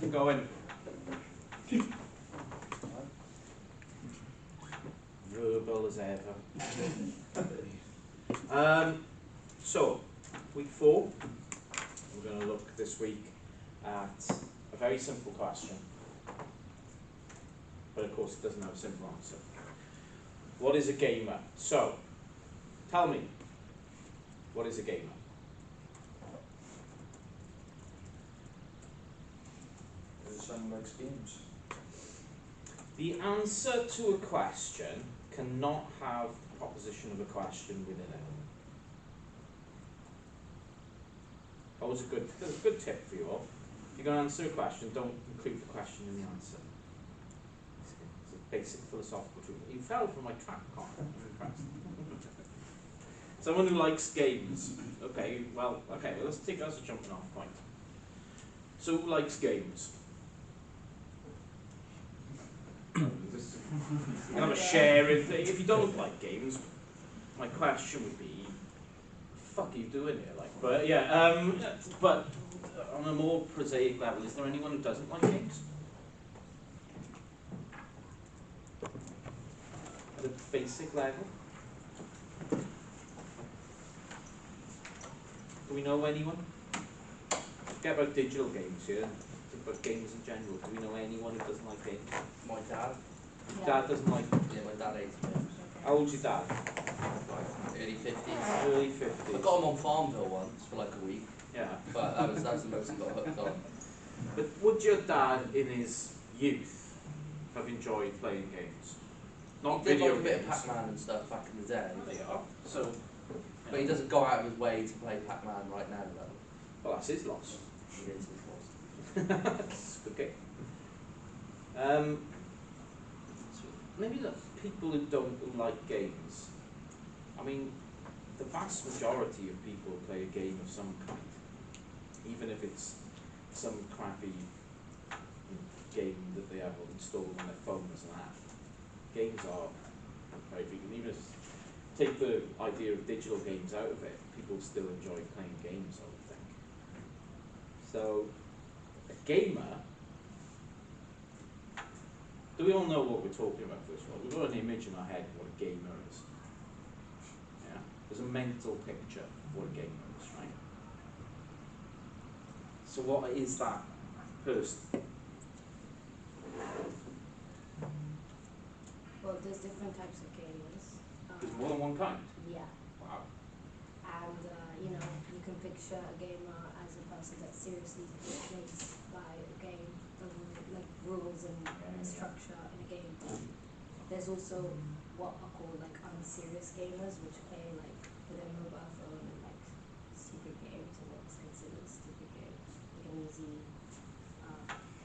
anything going? Verbal as ever. So, week 4, we're going to look this week at a very simple question. But of course it doesn't have a simple answer. What is a gamer? So, tell me, what is a gamer? Someone likes games. The answer to a question cannot have the proposition of a question within it. That was a good tip for you all. If you're going to answer a question, don't include the question in the answer. It's a basic philosophical truth. You fell from my trap, Connor. I'm impressed. Someone who likes games. Okay, well, let's take that as a jumping off point. So who likes games? I'm going to share it. If you don't like games, my question would be, fuck are you doing here? But yeah, but on a more prosaic level, is there anyone who doesn't like games? At a basic level? Do we know anyone? Forget about digital games here. Think about games in general. Do we know anyone who doesn't like games? My dad. Your dad doesn't like games? Yeah, my dad hates games. How old's your dad? Like early 50s. Early I 50s. got him on Farmville once for like a week, Yeah. but that's the most he got hooked on. But would your dad, in his youth, have enjoyed playing games? Not He did video like a bit of games. Pac-Man and stuff back in the day, They are. So, but he doesn't go out of his way to play Pac-Man right now, though. well, that's his loss. He is his loss. It's a good game. So maybe the people who don't like games. I mean, the vast majority of people play a game of some kind, even if it's some crappy game that they have installed on their phone as an app. Games are very frequent. Even if take the idea of digital games out of it, people still enjoy playing games, I would think. So, a gamer, do we all know what we're talking about first of all? We've got an image in our head of what a gamer is. Yeah? There's a mental picture of what a gamer is, right? So what is that person? Well, there's different types of gamers. There's more than one kind. Yeah, Wow. and you know, you can picture a gamer as a person that seriously plays by a game, like rules and structure in a game. There's also what are called like unserious gamers, which play like with their mobile phone and like stupid games, or what's considered stupid games, like an easy.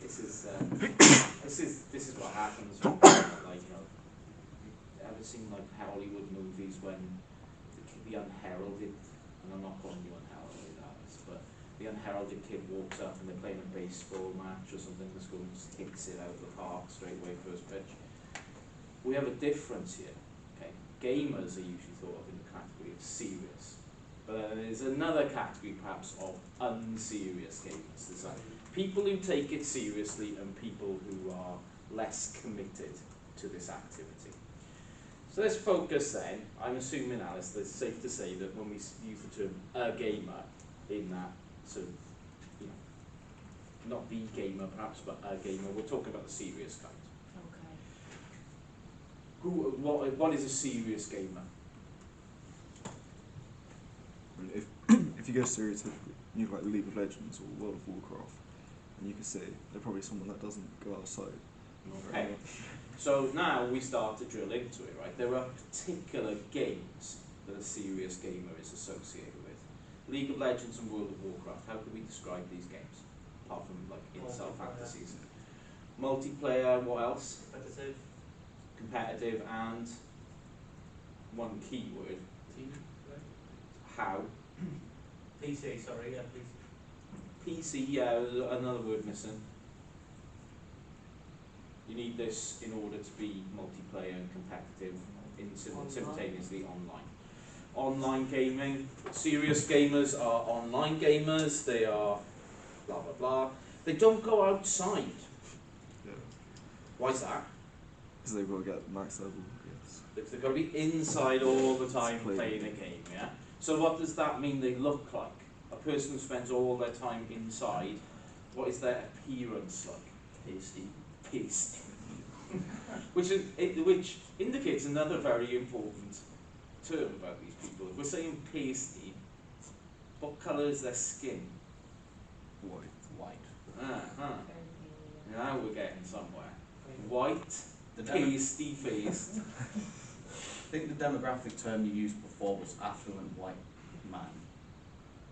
This is what happens when like, you know, ever seen like Hollywood movies when the unheralded, and I'm not calling you unheralded artists, but the unheralded kid walks up and they're playing a baseball match or something, the school just hits it out of the park straight away first pitch. We have a difference here. Okay, gamers are usually thought of in the category of serious, but there's another category perhaps of unserious gamers. There's like people who take it seriously and people who are less committed to this activity. So let's focus then. I'm assuming, Alice, that it's safe to say that when we use the term a gamer in that sort of, you know, not the gamer perhaps, but a gamer, we're talking about the serious kind. Okay. What is a serious gamer? If you go stereotypically, you have like League of Legends or World of Warcraft, and you can see they're probably someone that doesn't go outside. Okay. So now we start to drill into it, right? There are particular games that a serious gamer is associated with. League of Legends and World of Warcraft, how could we describe these games? Apart from like incel fantasies. Multiplayer, what else? Competitive. Competitive and one keyword. How? PC, sorry, yeah, PC. PC, yeah, another word missing. You need this in order to be multiplayer and competitive simultaneously online. Online gaming, serious gamers are online gamers, they are blah blah blah. They don't go outside. Yeah. Why is that? Because they've got to get max level, yes. They've got to be inside all the time Playing. playing a game, yeah? So what does that mean they look like? A person who spends all their time inside, what is their appearance like? Pasty. Which indicates another very important term about these people. If we're saying pasty, what colour is their skin? White. White. Uh-huh. Very Now we're getting somewhere. White, The demo- pasty faced. I think the demographic term you used before was affluent white man.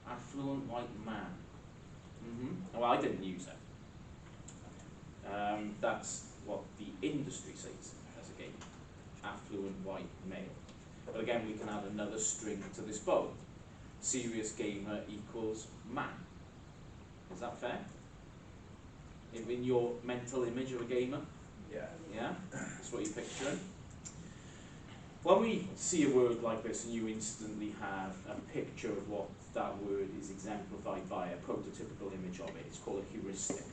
Affluent white man. Well, I didn't use it. That's what the industry says as a game. Affluent white male. But again, we can add another string to this bow. Serious gamer equals man. Is that fair? In your mental image of a gamer? Yeah. Yeah? That's what you're picturing. When we see a word like this and you instantly have a picture of what that word is exemplified by, a prototypical image of it, it's called a heuristic.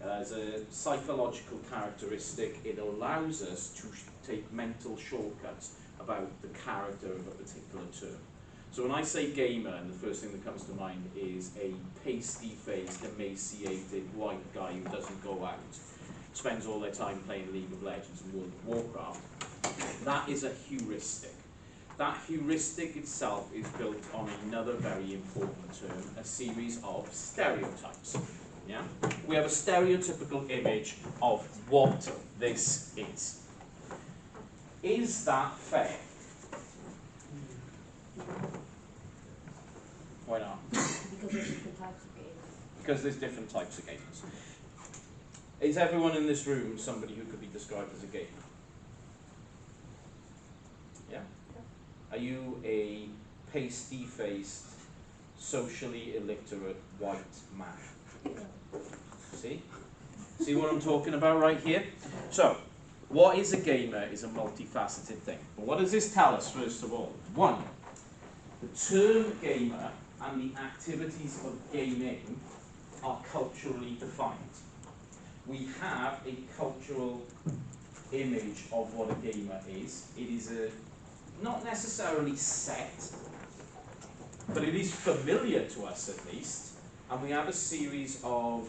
As a psychological characteristic, it allows us to take mental shortcuts about the character of a particular term. So when I say gamer, and the first thing that comes to mind is a pasty-faced, emaciated white guy who doesn't go out, spends all their time playing League of Legends and World of Warcraft, that is a heuristic. That heuristic itself is built on another very important term, a series of stereotypes. Yeah? We have a stereotypical image of what this is. Is that fair? Why not? Because there's different types of games. Because there's different types of gamers. Is everyone in this room somebody who could be described as a gamer? Yeah? Are you a pasty-faced, socially illiterate white man? See? See what I'm talking about right here? So, what is a gamer is a multifaceted thing. But what does this tell us, first of all? One, the term gamer and the activities of gaming are culturally defined. We have a cultural image of what a gamer is. It is not necessarily set, but it is familiar to us at least. And we have a series of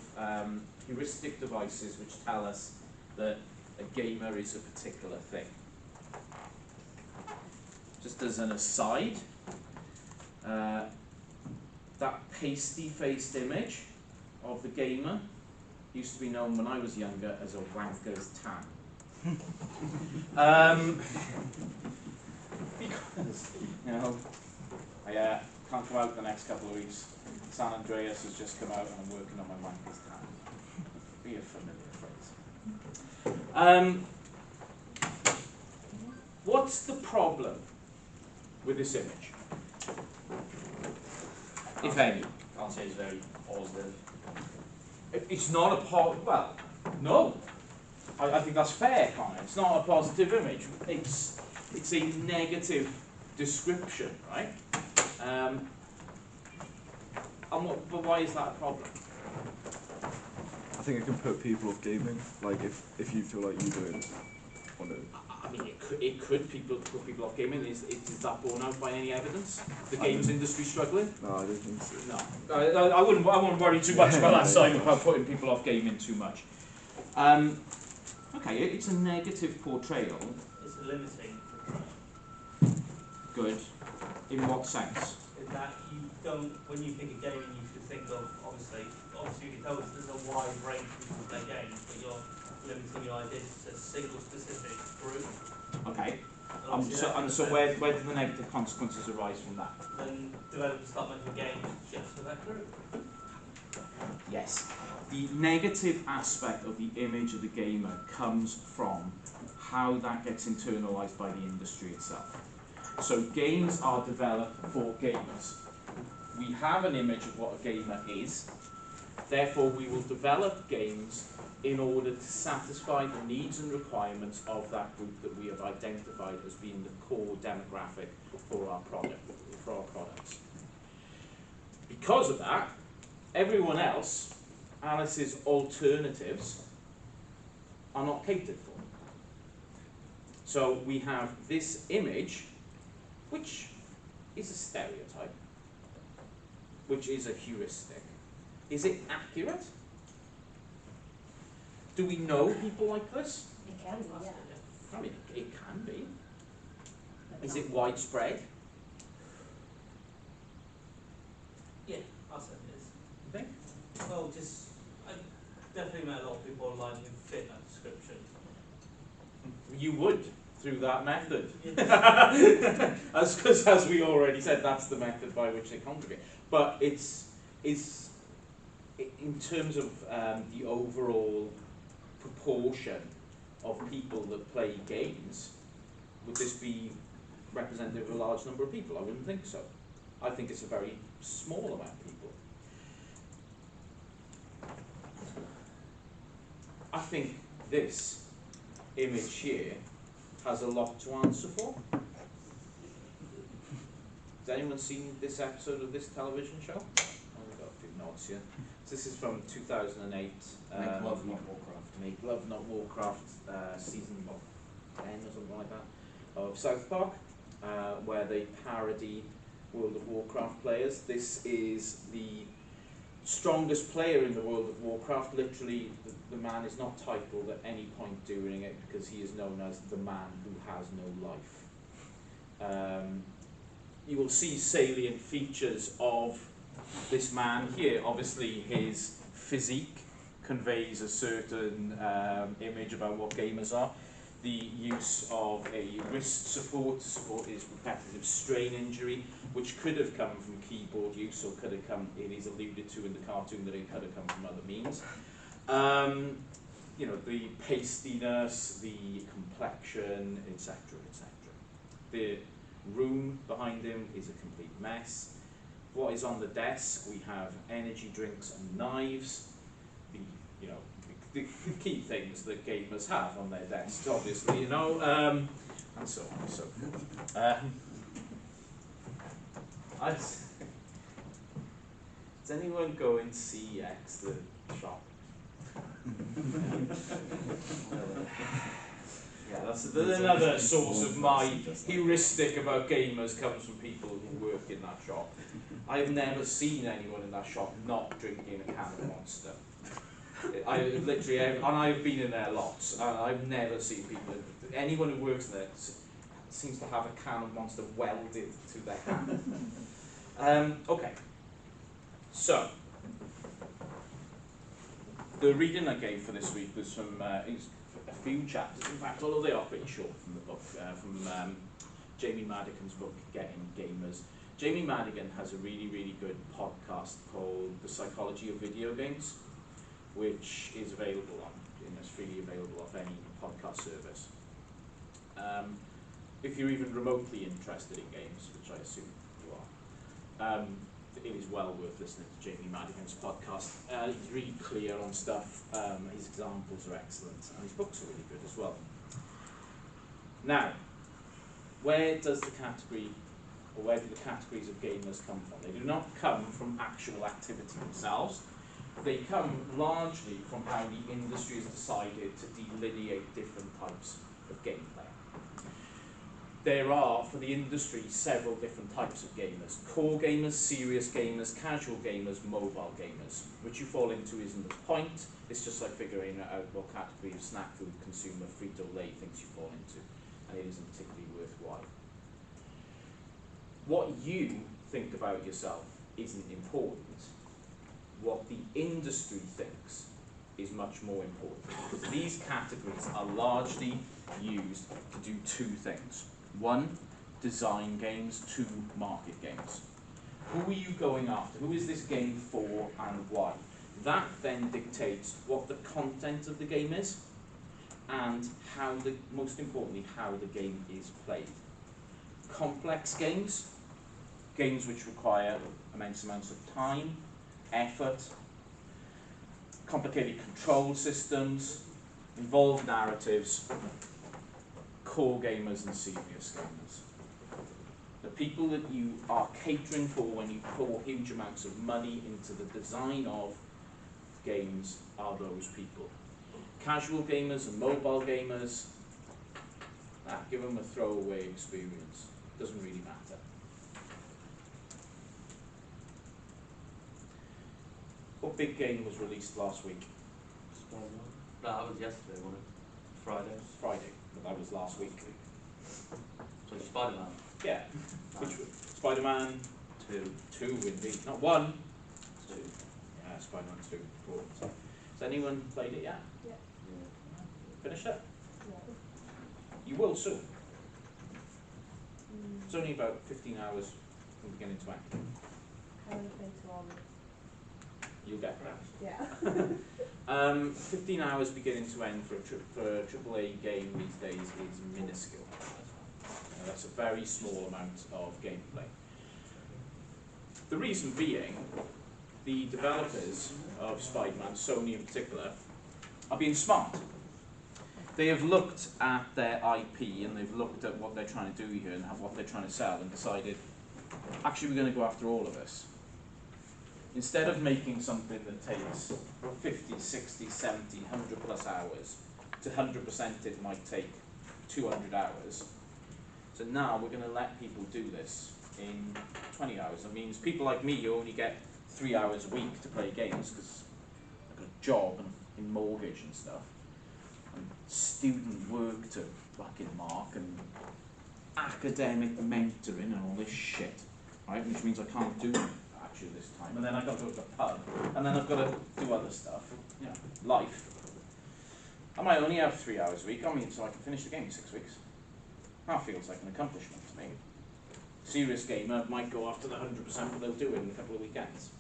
heuristic devices which tell us that a gamer is a particular thing. Just as an aside, that pasty-faced image of the gamer used to be known when I was younger as a wanker's tan. Because, you know, I can't come out the next couple of weeks. San Andreas has just come out and I'm working on my wanker's tan. Be a familiar phrase. What's the problem with this image? If any. I'll say it's very positive. It's not a well, no. I think that's fair, Connor. It's not a positive image. It's a negative description, right? But why is that a problem? I think it can put people off gaming. Like if you feel like you don't want to. I mean, it could put people off gaming. Is that borne out by any evidence? The games industry struggling? No, I don't think so. No, I wouldn't worry too much about that side about putting people off gaming too much. Okay, it's a negative portrayal. It's a limiting Good. In what sense? in that you don't, when you think of gaming, you should think of, obviously you can tell us there's a wide range of people who play games, but you're limiting your ideas to a single specific group. Okay. And obviously that So kind where do the negative consequences arise from that? then developers start making games just for that group. Yes. The negative aspect of the image of the gamer comes from how that gets internalized by the industry itself. So games are developed for gamers. We have an image of what a gamer is, therefore we will develop games in order to satisfy the needs and requirements of that group that we have identified as being the core demographic for our products. Because of that, everyone else Alice's alternatives are not catered for. So we have this image, which is a stereotype, which is a heuristic. Is it accurate? Do we know people like this? It can be, yeah. I mean, it can be. But Is not- it widespread? Yeah, I'll say it is. You think? Well, just, I definitely met a lot of people online who fit that description. You would, through that method. Yeah. As we already said, that's the method by which they congregate. But in terms of the overall proportion of people that play games, would this be representative of a large number of people? I wouldn't think so. I think it's a very small amount of people. I think this image here has a lot to answer for. Has anyone seen this episode of this television show? Oh, we've got a few nods here. So this is from 2008. Make Love Not Warcraft. Make Love Not Warcraft, season 10 or something like that, of South Park, where they parody World of Warcraft players. This is the strongest player in the World of Warcraft. Literally, the man is not titled at any point during it because he is known as the man who has no life. You will see salient features of this man here. Obviously, his physique conveys a certain image about what gamers are. The use of a wrist support to support his repetitive strain injury, which could have come from keyboard use, or could have come, it is alluded to in the cartoon that it could have come from other means. You know, the pastiness, the complexion, etc., etc. The room behind him is a complete mess. What is on the desk? We have energy drinks and knives. The key things that gamers have on their desks, obviously, and so on and so forth. Does anyone go in CEX, the shop? Yeah, that's another source of my heuristic about gamers comes from people who work in that shop. I've never seen anyone in that shop not drinking a can of Monster. I literally, and I've been in there lots, and I've never seen people, anyone who works there seems to have a can of Monster welded to their hand. Okay, so, the reading I gave for this week was from a few chapters, in fact, although they are pretty short from the book, from Jamie Madigan's book, Getting Gamers. Jamie Madigan has a really, really good podcast called The Psychology of Video Games, which is available on, it's freely available off any podcast service. If you're even remotely interested in games, which I assume you are, it is well worth listening to Jamie Madigan's podcast. He's really clear on stuff, his examples are excellent, and his books are really good as well. Now, where does the category, or where do the categories of gamers come from? They do not come from actual activity themselves. They come largely from how the industry has decided to delineate different types of gameplay. There are, for the industry, several different types of gamers. Core gamers, serious gamers, casual gamers, mobile gamers. Which you fall into isn't the point, it's just like figuring out what category of snack food consumer Frito-Lay thinks you fall into, and it isn't particularly worthwhile. What you think about yourself isn't important. What the industry thinks is much more important. These categories are largely used to do two things. One, design games. Two, market games. Who are you going after? Who is this game for and why? That then dictates what the content of the game is and how most importantly, how the game is played. Complex games, games which require immense amounts of time, effort, complicated control systems, involved narratives, core gamers and serious gamers. The people that you are catering for when you pour huge amounts of money into the design of games are those people. Casual gamers and mobile gamers, give them a throwaway experience. Doesn't really matter. What big game was released last week? Spider-Man. No, that was yesterday, wasn't it? Friday. Friday, but that was last week. So Spider-Man. Yeah. Which was Spider-Man 2 indeed. Not 1, 2. Yeah, Spider-Man 2. Cool. Has anyone played it yet? Yeah. Finished it? Yeah. You will soon. Mm. It's only about 15 hours from beginning to end. I only played 2 hours. You'll get that. Yeah. 15 hours beginning to end for a AAA game these days is minuscule. That's a very small amount of gameplay. The reason being, the developers of Spider-Man, Sony in particular, are being smart. They have looked at their IP and they've looked at what they're trying to do here and what they're trying to sell and decided, actually we're going to go after all of this. Instead of making something that takes 50, 60, 70, 100 plus hours, to 100% it might take 200 hours. So now we're going to let people do this in 20 hours. That means people like me who only get 3 hours a week to play games because I've got a job and in mortgage and stuff, and student work to fucking mark and academic mentoring and all this shit, right? Which means I can't do actually this time. And then I've got to go to the pub, and then I've got to do other stuff. You know, life. I might only have 3 hours a week. I mean, so I can finish the game in 6 weeks. That feels like an accomplishment to me. Serious gamer might go after the 100%, but they'll do it in a couple of weekends.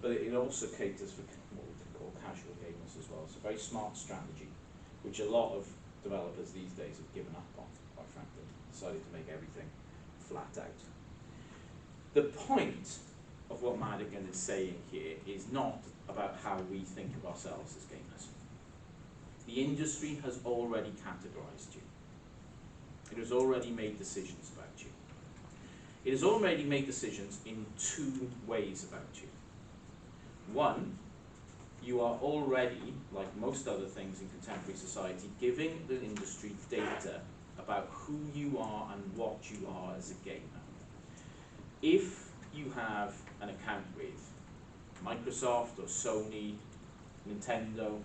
But it also caters for what we can call casual gamers as well. It's a very smart strategy, which a lot of developers these days have given up on, quite frankly. Decided to make everything flat out. The point of what Madigan is saying here is not about how we think of ourselves as gamers. The industry has already categorized you. It has already made decisions about you. It has already made decisions in 2 ways about you. One, you are already, like most other things in contemporary society, giving the industry data about who you are and what you are as a gamer. If you have an account with Microsoft or Sony, Nintendo,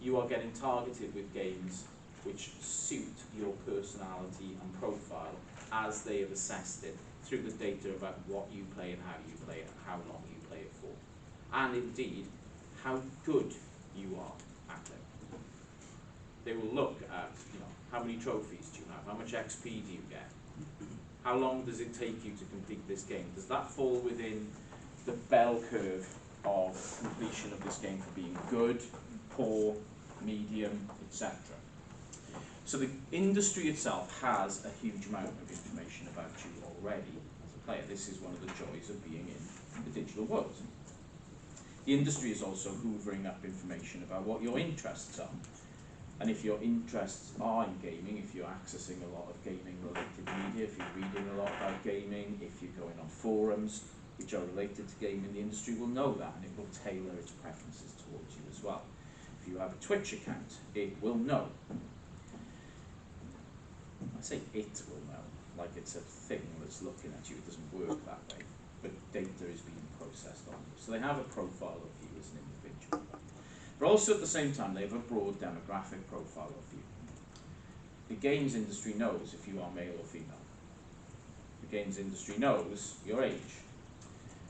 you are getting targeted with games which suit your personality and profile as they have assessed it through the data about what you play and how you play it, how long you play it for, and indeed how good you are at it. They will look at, how many trophies do you have, how much XP do you get, how long does it take you to complete this game, does that fall within the bell curve of completion of this game for being good, poor, medium, etc. So the industry itself has a huge amount of information about you already as a player. This is one of the joys of being in the digital world. The industry is also hoovering up information about what your interests are. And if your interests are in gaming, if you're accessing a lot of gaming related media, if you're reading a lot about gaming, if you're going on forums which are related to gaming, the industry will know that and it will tailor its preferences towards you as well. If you have a Twitch account, it will know. I say it will know, like it's a thing that's looking at you. It doesn't work that way, but data is being processed on you. So they have a profile of you as an individual. But also at the same time, they have a broad demographic profile of you. The games industry knows if you are male or female. The games industry knows your age.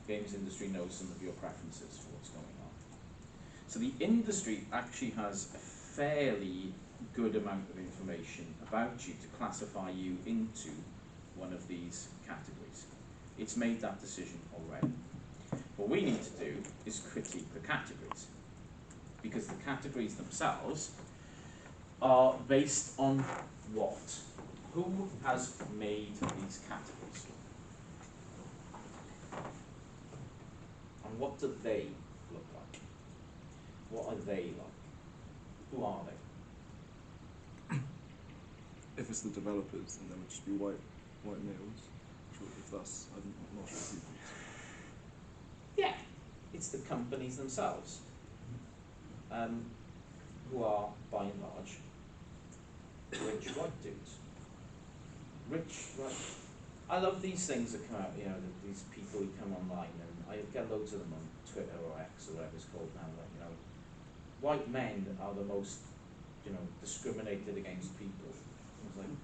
The games industry knows some of your preferences for what's going on. So the industry actually has a fairly good amount of information about you to classify you into one of these categories. It's made that decision already. What we need to do is critique the categories, because the categories themselves are based on what? Who has made these categories? And what do they look like? What are they like? Who are they? If it's the developers, then they would just be white males. If that's, I'm not sure. Yeah, it's the companies themselves, who are, by and large, rich white dudes. Rich, right? I love these things that come out, you know, these people who come online, and I get loads of them on Twitter or X or whatever it's called now, like, you know, white men are the most, you know, discriminated against people. I was like,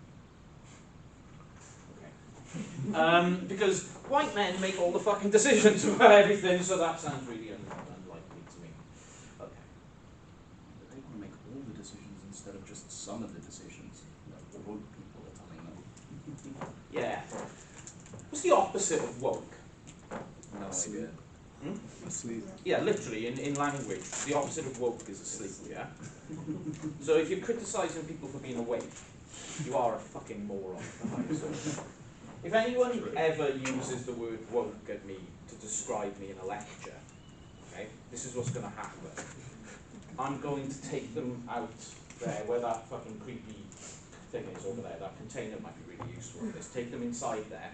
okay. Because white men make all the fucking decisions about everything, so that sounds really unlikely to me. Okay. But they want to make all the decisions instead of just some of the decisions that the woke people are telling them. Yeah. What's the opposite of woke? No Sleep. idea. Asleep. Yeah, literally, in language, the opposite of woke is asleep, yeah? So if you're criticising people for being awake, you are a fucking moron. If anyone ever uses the word woke at me to describe me in a lecture, okay, this is what's going to happen. I'm going to take them out there where that fucking creepy thing is over there, that container might be really useful for this. Take them inside there,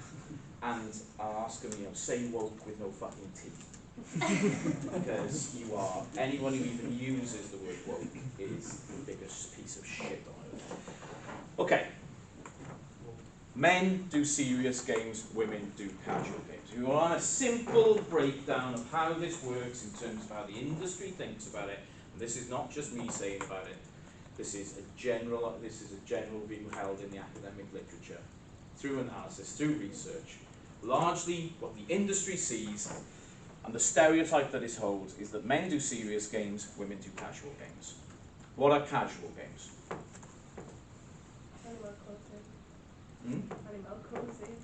and I'll ask them, you know, say woke with no fucking teeth. Because you are, anyone who even uses the word woke is the biggest piece of shit on earth. Okay. Men do serious games, women do casual games. We want a simple breakdown of how this works in terms of how the industry thinks about it. And this is not just me saying about it. This is a general view held in the academic literature, through analysis, through research. Largely what the industry sees, and the stereotype that is held, is that men do serious games, women do casual games. What are casual games? Animal Crossing. Hmm? Animal Crossing.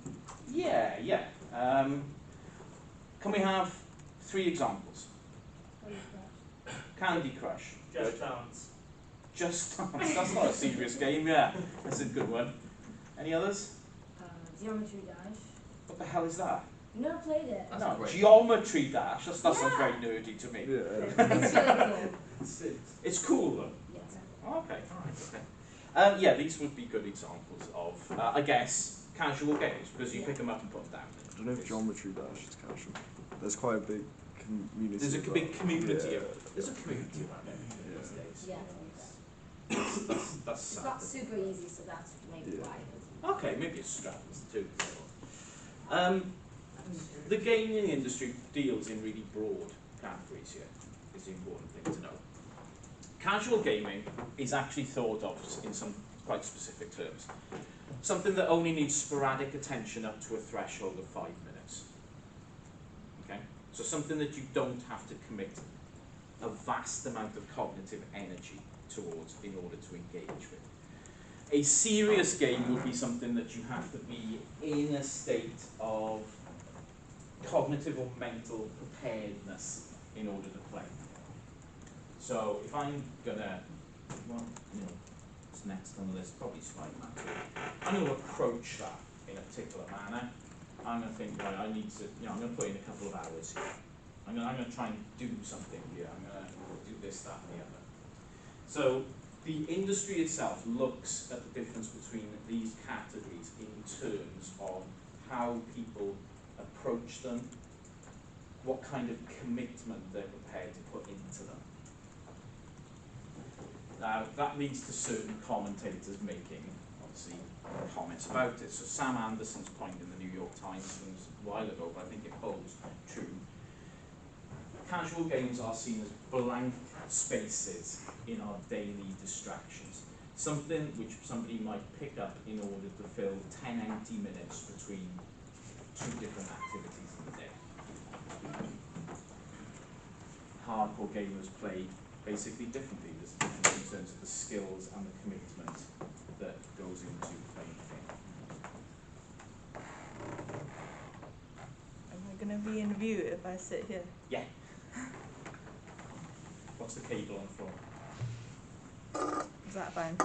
Yeah. Can we have 3 examples? Candy Crush. Just Good. Dance. Just Dance. That's not a serious game, yeah. That's a good one. Any others? Geometry Dash. What the hell is that? You never played it? That's No, great. Geometry Dash. That sounds Yeah. very nerdy to me. Yeah. It's really cool. It's cool though. Yes. Okay, okay. Yeah, these would be good examples of, I guess, casual games, because you pick them up and put them down. I don't know if Geometry Dash is casual. There's quite a big community. There's a of big that. community Yeah. of, there's a community around it these days. Yeah. That's It's sad. not super easy, so that's maybe Yeah. why it is. Okay, maybe it's strategies too. The gaming industry deals in really broad categories here, is the important thing to know. Casual gaming is actually thought of in some quite specific terms. Something that only needs sporadic attention up to a threshold of 5 minutes. Okay? So something that you don't have to commit a vast amount of cognitive energy towards in order to engage with. A serious game would be something that you have to be in a state of cognitive or mental preparedness in order to play. So if I'm gonna, well, you know, what's next on the list? Probably Spider-Man. I'm gonna approach that in a particular manner. I'm gonna think, right, I need to, you know, I'm gonna put in a couple of hours here. I'm gonna try and do something here. I'm gonna do this, that, and the other. So the industry itself looks at the difference between these categories in terms of how people approach them, what kind of commitment they're prepared to put into them. Now, that leads to certain commentators making, obviously, comments about it. So Sam Anderson's point in the New York Times was a while ago, but I think it holds true. Casual games are seen as blank spaces in our daily distractions. Something which somebody might pick up in order to fill 10 empty minutes between 2 different activities in the day. Hardcore gamers play basically differently. There's a difference in terms of the skills and the commitment that goes into playing the game. Am I going to be in view if I sit here? Yeah. What's the cable on the floor? Is that fine?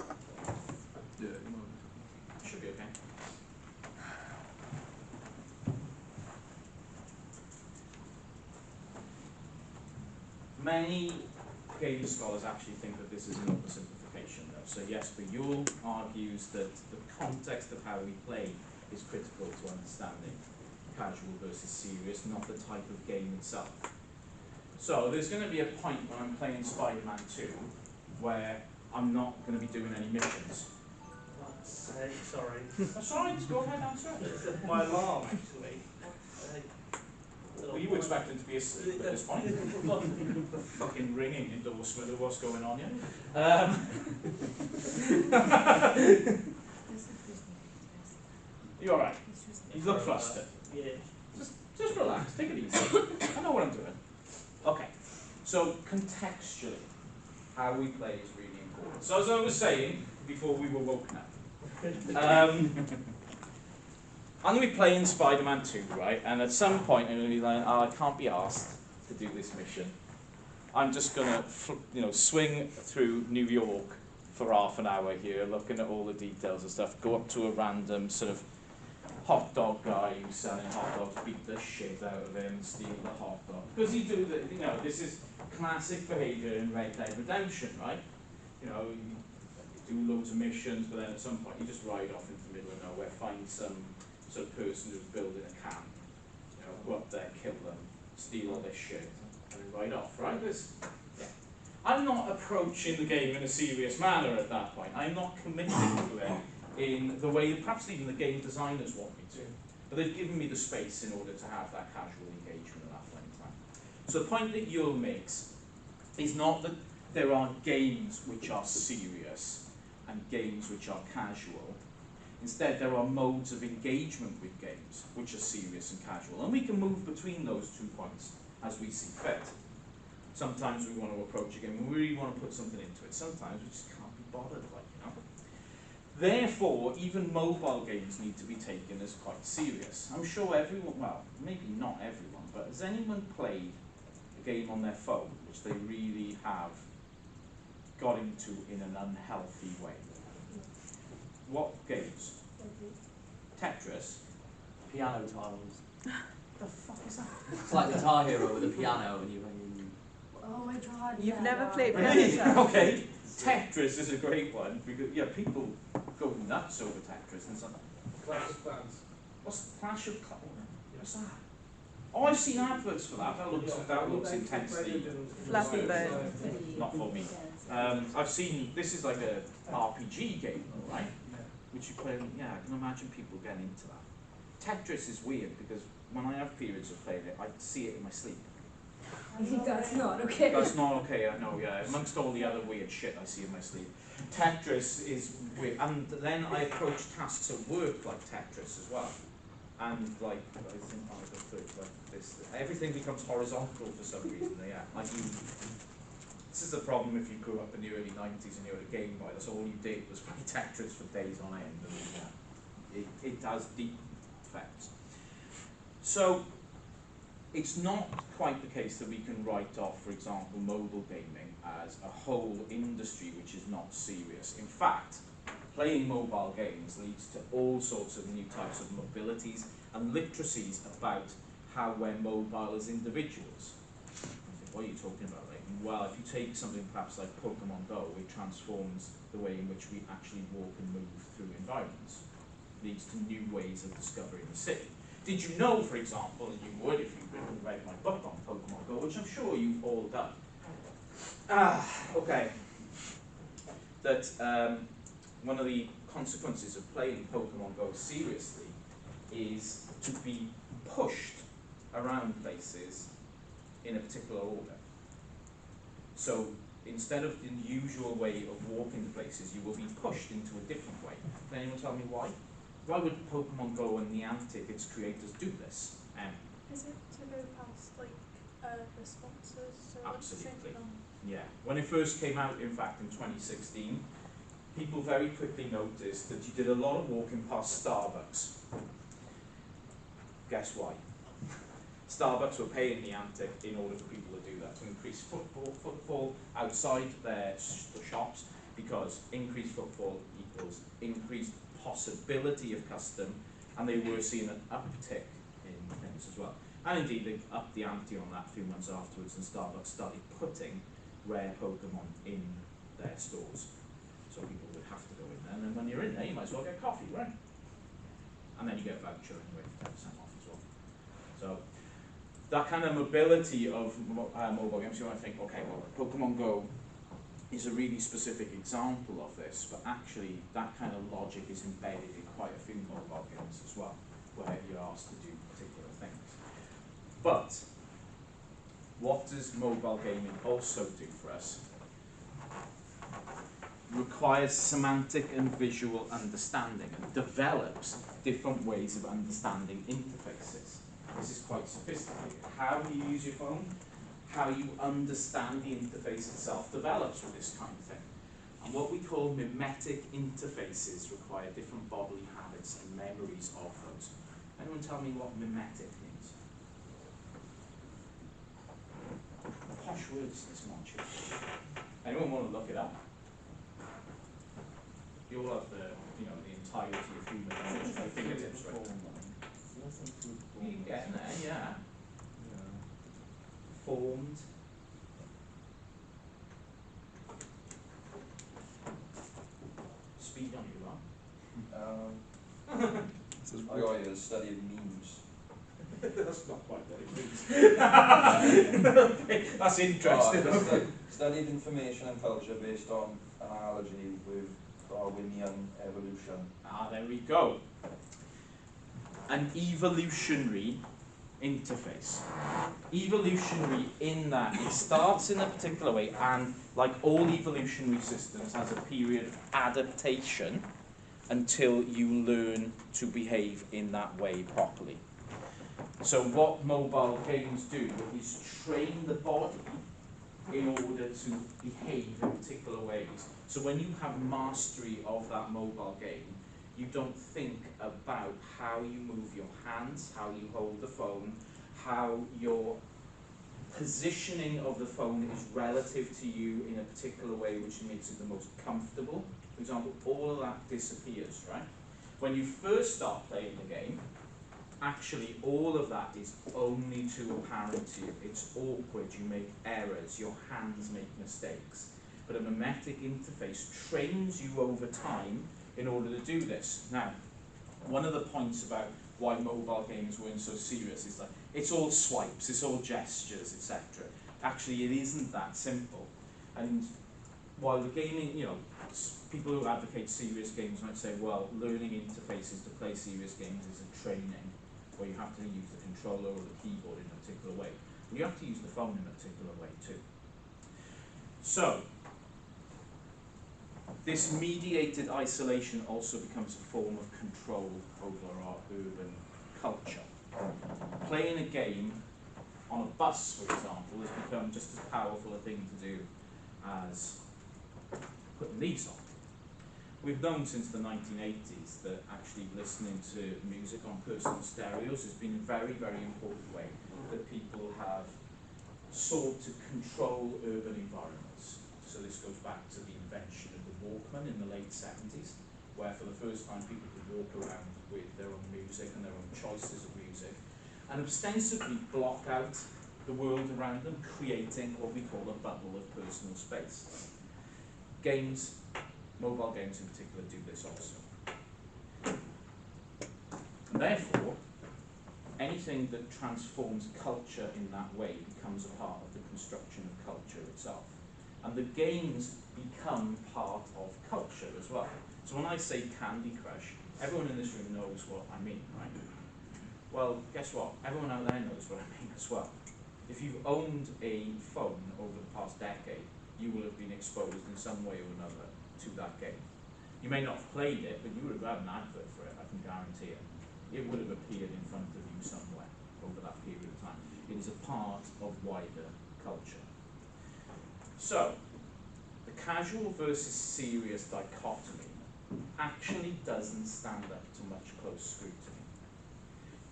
Yeah, you might. Should be okay. Many game scholars actually think that this is an oversimplification though. So Jesper Juhl argues that the context of how we play is critical to understanding casual versus serious, not the type of game itself. So there's going to be a point when I'm playing Spider-Man 2 where I'm not going to be doing any missions. Fuck's sake, sorry. That's all right, go ahead, answer it. It's my alarm, actually. Fuck's sake. Were you expecting to be asleep at this point? Fucking ringing endorsement of what's going on here. You alright? You look flustered. Yeah. Just relax, take it easy. I know what I'm doing. Okay, so contextually, how we play is really important. So as I was saying before we were woken up, I'm going to be playing Spider-Man 2, right? And at some point I'm going to be like, oh, I can't be asked to do this mission. I'm just going to, swing through New York for half an hour here, looking at all the details and stuff, go up to a random sort of hot dog guy who's selling hot dogs, beat the shit out of him, steal the hot dog. Because you do the, this is classic behaviour in Red Dead Redemption, right? You do loads of missions, but then at some point you just ride off into the middle of nowhere, find some sort of person who's building a camp, go up there, kill them, steal all their shit, and then ride off, right? I'm not approaching the game in a serious manner at that point. I'm not committing to it in the way that perhaps even the game designers want me to. But they've given me the space in order to have that casual engagement at that point in time. So the point that Yule makes is not that there are games which are serious and games which are casual. Instead, there are modes of engagement with games which are serious and casual. And we can move between those 2 points as we see fit. Sometimes we want to approach a game and we really want to put something into it. Sometimes we just can't be bothered, Therefore, even mobile games need to be taken as quite serious. I'm sure everyone, well, maybe not everyone, but has anyone played a game on their phone which they really have got into in an unhealthy way? What games? Tetris? Piano tiles. The fuck is that? It's like Guitar Hero with a piano and you ring. Oh my god. You've yeah, never no. played Really? piano? Okay. Tetris is a great one because people go nuts over Tetris and stuff. Clash of Clans. What's Clash of Clans? What's that? Oh, I've seen adverts for that. That looks intensely. Flappy Bird. Not for me. I've seen, this is like a RPG game, though, right? Which you play, I can imagine people getting into that. Tetris is weird because when I have periods of playing it, I see it in my sleep. That's not okay. That's not okay, I know, yeah. Amongst all the other weird shit I see in my sleep. Tetris is weird. And then I approach tasks at work like Tetris as well. And I think I go through it like this. Everything becomes horizontal for some reason, this is the problem if you grew up in the early 90s and you had a Game Boy, that's all you did was play Tetris for days on end. And it has deep effects. So, it's not quite the case that we can write off, for example, mobile gaming as a whole industry which is not serious. In fact, playing mobile games leads to all sorts of new types of mobilities and literacies about how we're mobile as individuals. I think, what are you talking about? Well, if you take something perhaps like Pokemon Go, it transforms the way in which we actually walk and move through environments. Leads to new ways of discovering the city. Did you know, for example, and you would if you've read my book on Pokemon Go, which I'm sure you've all done, that one of the consequences of playing Pokemon Go seriously is to be pushed around places in a particular order. So instead of the usual way of walking to places, you will be pushed into a different way. Can anyone tell me why? Why would Pokemon Go and Niantic, its creators, do this? Is it to go past responses? So Absolutely. Yeah. When it first came out, in fact, in 2016, people very quickly noticed that you did a lot of walking past Starbucks. Guess why? Starbucks were paying Niantic in order for people to do that, to increase footfall outside their shops, because increased footfall equals increased possibility of custom, and they were seeing an uptick in things as well. And indeed, they upped the ante on that a few months afterwards, and Starbucks started putting rare Pokemon in their stores. So people would have to go in there, and then when you're in there, you might as well get coffee, right? And then you get a voucher anyway for 10% off as well. So that kind of mobility of mobile games, you might think, okay, well, Pokemon Go is a really specific example of this, but actually that kind of logic is embedded in quite a few mobile games as well, where you're asked to do particular things. But what does mobile gaming also do for us? Requires semantic and visual understanding and develops different ways of understanding interfaces. This is quite sophisticated. How you use your phone, how you understand the interface itself develops with this kind of thing. And what we call mimetic interfaces require different bodily habits and memories of those. Anyone tell me what mimetic means? Posh words, this Monchi. Anyone want to look it up? You all have the, the entirety of human knowledge at your fingertips, right? You get in there, yeah. Formed. Speed on you, Ron. I got here studying memes. That's not quite what it means. Okay, that's interesting. Studied information and culture based on analogy with Darwinian evolution. Ah, there we go. An evolutionary interface. Evolutionary in that it starts in a particular way, and like all evolutionary systems has a period of adaptation until you learn to behave in that way properly. So what mobile games do is train the body in order to behave in particular ways. So when you have mastery of that mobile game, you don't think about how you move your hands, how you hold the phone, how your positioning of the phone is relative to you in a particular way which makes it the most comfortable. For example, all of that disappears, right? When you first start playing the game, actually all of that is only too apparent to you. It's awkward, you make errors, your hands make mistakes. But a mimetic interface trains you over time in order to do this. Now, one of the points about why mobile games weren't so serious is that it's all swipes, it's all gestures, etc. Actually, it isn't that simple. And while the gaming, people who advocate serious games might say, well, learning interfaces to play serious games is a training, where you have to use the controller or the keyboard in a particular way. But you have to use the phone in a particular way too. So, this mediated isolation also becomes a form of control over our urban culture. Playing a game on a bus, for example, has become just as powerful a thing to do as putting these on. We've known since the 1980s that actually listening to music on personal stereos has been a very, very important way that people have sought to control urban environments. So this goes back to the invention of the Walkman in the late 70s, where for the first time people could walk around with their own music and their own choices of music, and ostensibly block out the world around them, creating what we call a bubble of personal space. Games, mobile games in particular, do this also. And therefore, anything that transforms culture in that way becomes a part of the construction of culture itself. And the games become part of culture as well. So when I say Candy Crush, everyone in this room knows what I mean, right? Well, guess what? Everyone out there knows what I mean as well. If you've owned a phone over the past decade, you will have been exposed in some way or another to that game. You may not have played it, but you would have had an advert for it, I can guarantee it. It would have appeared in front of you somewhere over that period of time. It is a part of wider culture. So, the casual versus serious dichotomy actually doesn't stand up to much close scrutiny.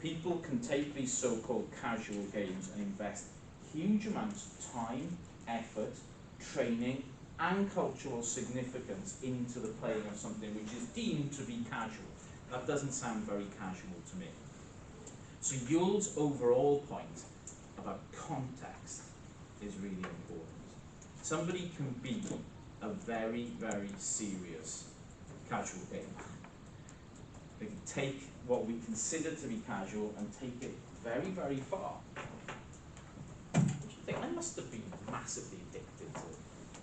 People can take these so-called casual games and invest huge amounts of time, effort, training, and cultural significance into the playing of something which is deemed to be casual. That doesn't sound very casual to me. So Yule's overall point about context is really important. Somebody can be a very, very serious casual game. They can take what we consider to be casual and take it very, very far. must have been massively addicted to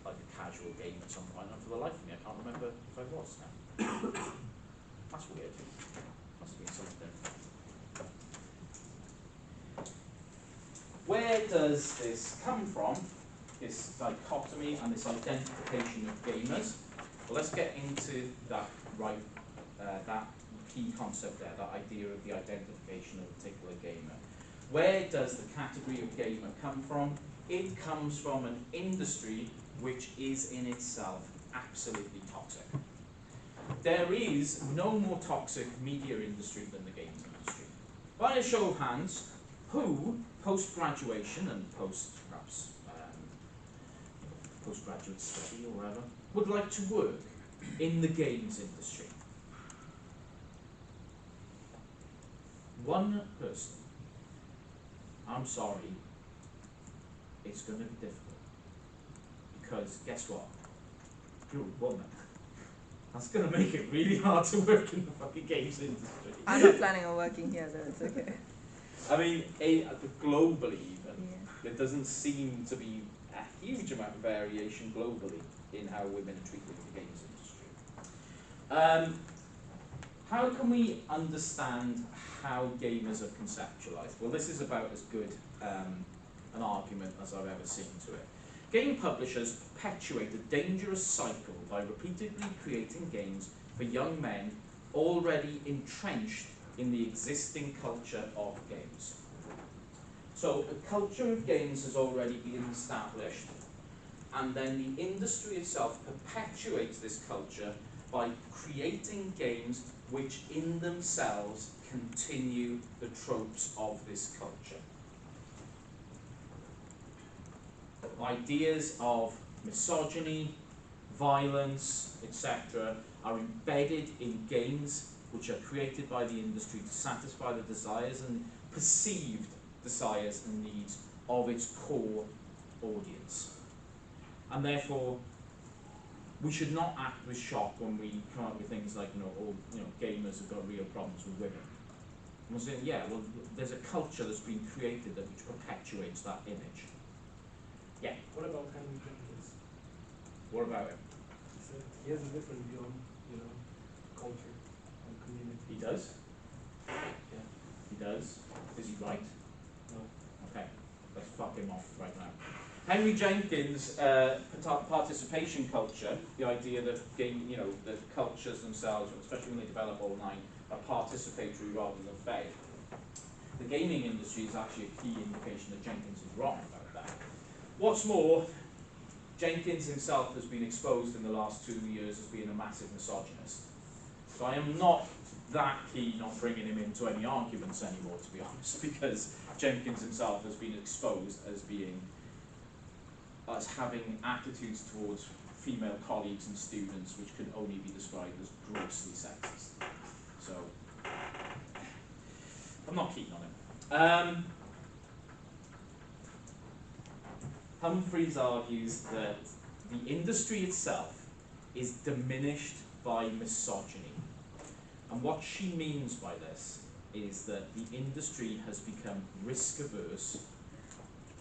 like a casual game at some point, and for the life of me, I can't remember if I was now. That's weird. Must have been something. Where does this come from? This dichotomy and this identification of gamers. Well, let's get into that that key concept there, that idea of the identification of a particular gamer. Where does the category of gamer come from? It comes from an industry which is in itself absolutely toxic. There is no more toxic media industry than the games industry. By a show of hands, who, post-graduation and perhaps postgraduate study or whatever, would like to work in the games industry? One person. I'm sorry, it's going to be difficult. Because guess what? You're a woman. That's going to make it really hard to work in the fucking games industry. I'm not planning on working here, so it's okay. I mean, globally even, Yeah. there doesn't seem to be a huge amount of variation globally in how women are treated in the games industry. How can we understand how gamers are conceptualized? Well, this is about as good an argument as I've ever seen to it. Game publishers perpetuate a dangerous cycle by repeatedly creating games for young men already entrenched in the existing culture of games. So a culture of games has already been established, and then the industry itself perpetuates this culture by creating games which in themselves continue the tropes of this culture. Ideas of misogyny, violence, etc. are embedded in games which are created by the industry to satisfy the desires and perceived desires and needs of its core audience. And therefore, we should not act with shock when we come up with things like, gamers have got real problems with women. And we'll say, yeah, well, there's a culture that's been created that which perpetuates that image. Yeah. What about Henry Jenkins? What about him? He said he has a different view on, culture and community. He does? Yeah. He does? Is he right? No. Okay, let's fuck him off right now. Henry Jenkins' participation culture, the idea that that cultures themselves, especially when they develop online, are participatory rather than fed. The gaming industry is actually a key indication that Jenkins is wrong about that. What's more, Jenkins himself has been exposed in the last 2 years as being a massive misogynist. So I am not that keen on bringing him into any arguments anymore, to be honest, because Jenkins himself has been exposed as having attitudes towards female colleagues and students which can only be described as grossly sexist. So, I'm not keen on him. Humphreys argues that the industry itself is diminished by misogyny. And what she means by this is that the industry has become risk averse,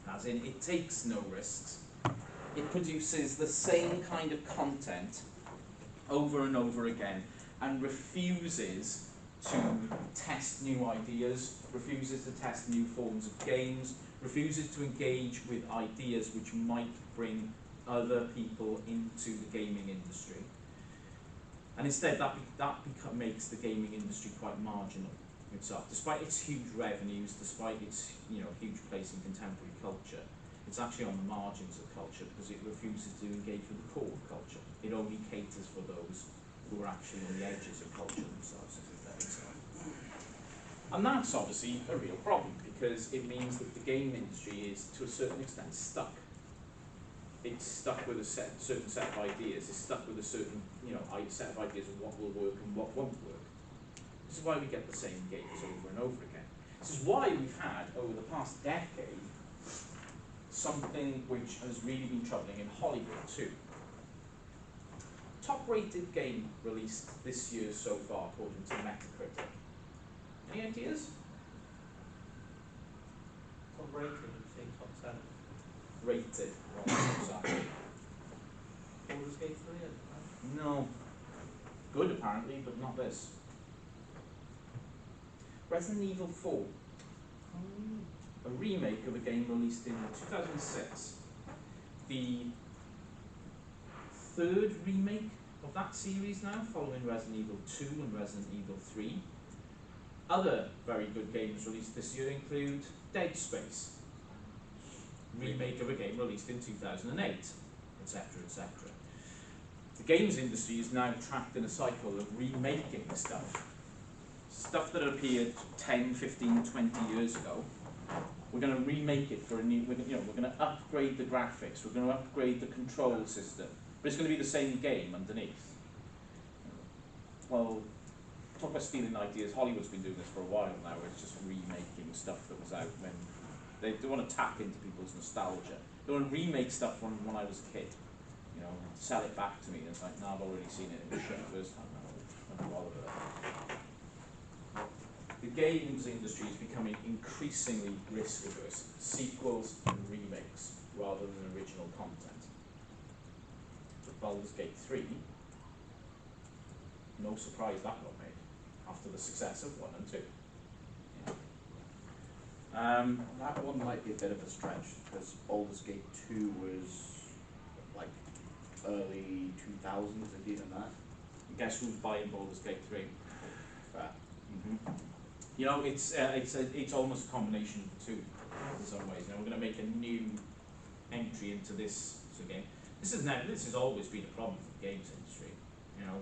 as in it takes no risks. It produces the same kind of content over and over again and refuses to test new ideas, refuses to test new forms of games, refuses to engage with ideas which might bring other people into the gaming industry. And instead that makes the gaming industry quite marginal itself. Despite its huge revenues, despite its huge place in contemporary culture, it's actually on the margins of culture because it refuses to engage with the core of culture. It only caters for those who are actually on the edges of culture themselves, if that makes sense. And that's obviously a real problem because it means that the game industry is, to a certain extent, stuck. It's stuck with a certain set of ideas. It's stuck with a certain set of ideas of what will work and what won't work. This is why we get the same games over and over again. This is why we've had, over the past decade, something which has really been troubling in Hollywood too. Top-rated game released this year so far, according to Metacritic. Any ideas? Top rated, you think top 10. rated Rockstar Saturday. Baldur's Gate 3, I don't know. No. Good apparently, but not this. Resident Evil 4. A remake of a game released in 2006. The third remake of that series now, following Resident Evil 2 and Resident Evil 3. Other very good games released this year include Dead Space, remake of a game released in 2008, etc., etc. The games industry is now trapped in a cycle of remaking stuff that appeared 10, 15, 20 years ago. We're going to remake it for a new, we're going to upgrade the graphics, we're going to upgrade the control system, but it's going to be the same game underneath. Well, talk about stealing ideas. Hollywood's been doing this for a while now. It's just remaking stuff that was out when they want to tap into people's nostalgia. They want to remake stuff from when I was a kid. You know, sell it back to me. And it's like, no, I've already seen it. It was shit the first time. I don't bother with it. The games industry is becoming increasingly risk averse. Sequels and remakes rather than original content. But Baldur's Gate 3, no surprise that got made after the success of 1 and 2. That one might be a bit of a stretch, because Baldur's Gate 2 was like early 2000s, if even that. Guess who's buying Baldur's Gate 3? Fair. You know, it's almost a combination of the two in some ways. You know, we're going to make a new entry into this game. This has always been a problem for the games industry. You know,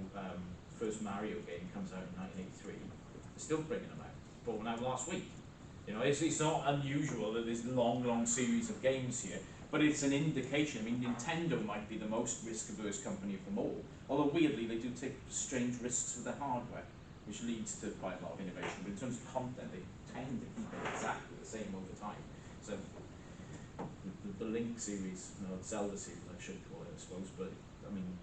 first Mario game comes out in 1983. They're still bringing them out. Brought one out last week. You know, it's not unusual that there's long series of games here, but it's an indication. I mean, Nintendo might be the most risk-averse company of them all, although weirdly they do take strange risks with their hardware, which leads to quite a lot of innovation. But in terms of content, they tend to keep it exactly the same over time. So the Link series, no, Zelda series, I should call it, I suppose, but I mean,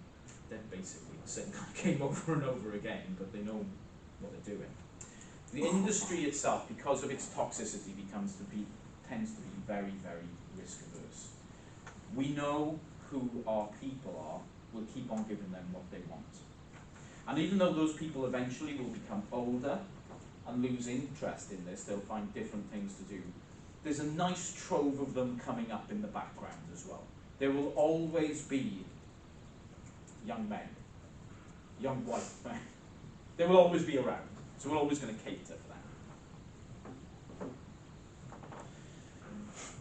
they're basically the same kind of game over and over again, but they know what they're doing. The industry itself, because of its toxicity, tends to be very, very risk averse. We know who our people are, we'll keep on giving them what they want. And even though those people eventually will become older and lose interest in this, they'll find different things to do. There's a nice trove of them coming up in the background as well. There will always be young men, young white men. They will always be around, so we're always going to cater for them.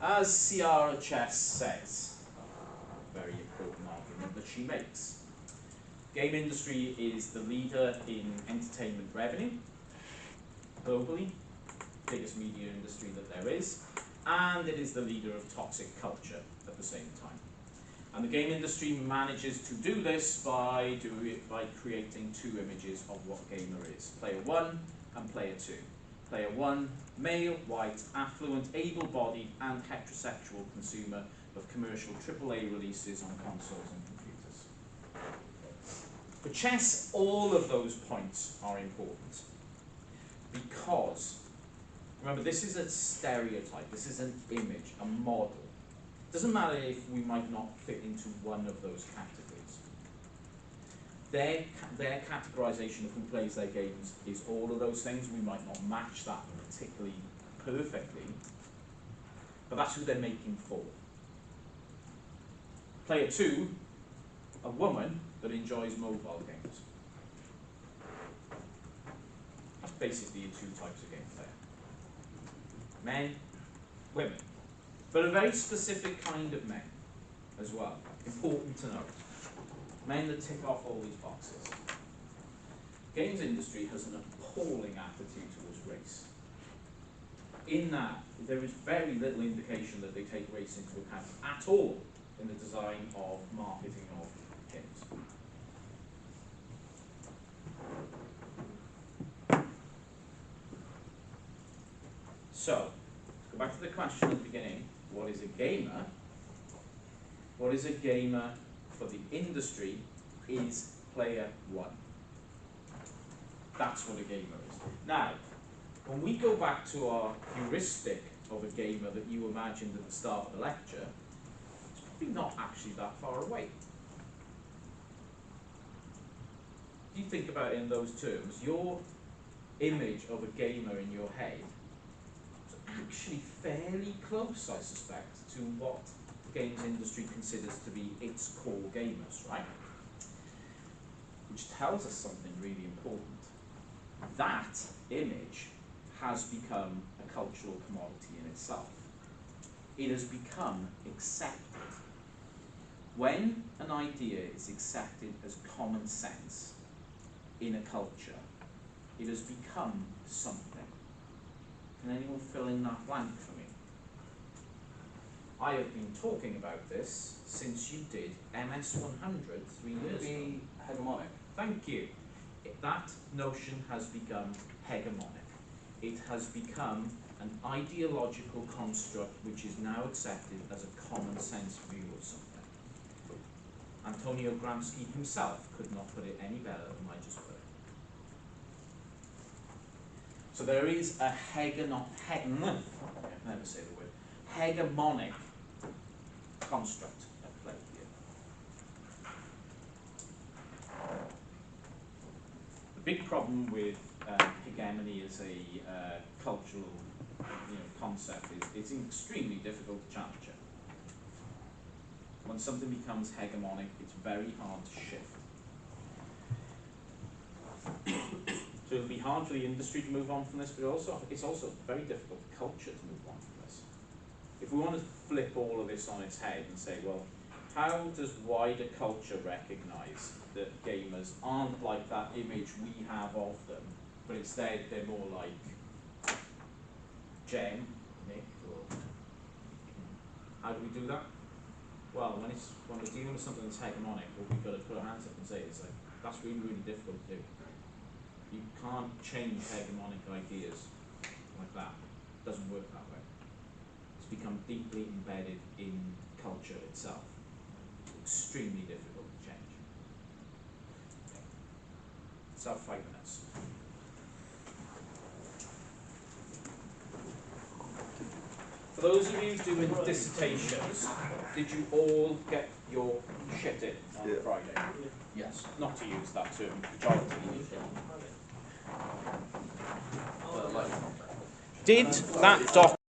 As Ciara Chess says, a very important argument that she makes, game industry is the leader in entertainment revenue globally, biggest media industry that there is, and it is the leader of toxic culture at the same time. And the game industry manages to do this by creating two images of what a gamer is. Player 1 and Player 2. Player 1, male, white, affluent, able-bodied and heterosexual consumer of commercial AAA releases on consoles and computers. For chess, all of those points are important because, remember, this is a stereotype, this is an image, a model. Doesn't matter if we might not fit into one of those categories. Their categorization of who plays their games is all of those things. We might not match that particularly perfectly, but that's who they're making for. Player 2, a woman that enjoys mobile games. That's basically your two types of game player. Men, women. But a very specific kind of men as well. Important to note. Men that tick off all these boxes. Games industry has an appalling attitude towards race. In that, there is very little indication that they take race into account at all in the design of marketing of games. So, go back to the question at the beginning. What is a gamer? What is a gamer for the industry is player 1. That's what a gamer is. Now, when we go back to our heuristic of a gamer that you imagined at the start of the lecture, probably not actually that far away. If you think about it in those terms, your image of a gamer in your head is actually fairly close, I suspect, to what the games industry considers to be its core gamers, right? Which tells us something really important. That image has become a cultural commodity in itself. It has become accepted. When an idea is accepted as common sense in a culture, it has become something. Can anyone fill in that blank for me? I have been talking about this since you did MS 100 3 years ago. Be hegemonic. Thank you. That notion has become hegemonic. It has become an ideological construct which is now accepted as a common sense view of something. Antonio Gramsci himself could not put it any better than I just put it. So there is a never say the word, hegemonic construct at play here. The big problem with hegemony as a cultural concept is it's extremely difficult to challenge it. When something becomes hegemonic, it's very hard to shift. So it'll be hard for the industry to move on from this, but it's also very difficult for culture to move on from this. If we want to flip all of this on its head and say, well, how does wider culture recognise that gamers aren't like that image we have of them, but instead they're more like Jen, Nick, or how do we do that? Well, when we're dealing with something that's hegemonic, what we've got to put our hands up and say is like, that's really, really difficult to do. You can't change hegemonic ideas like that. It doesn't work that way. It's become deeply embedded in culture itself. Extremely difficult to change. Let's have 5 minutes. For those of you doing dissertations, did you all get your shit in on Yeah. Friday? Yes. Not to use that term pejoratively. Did that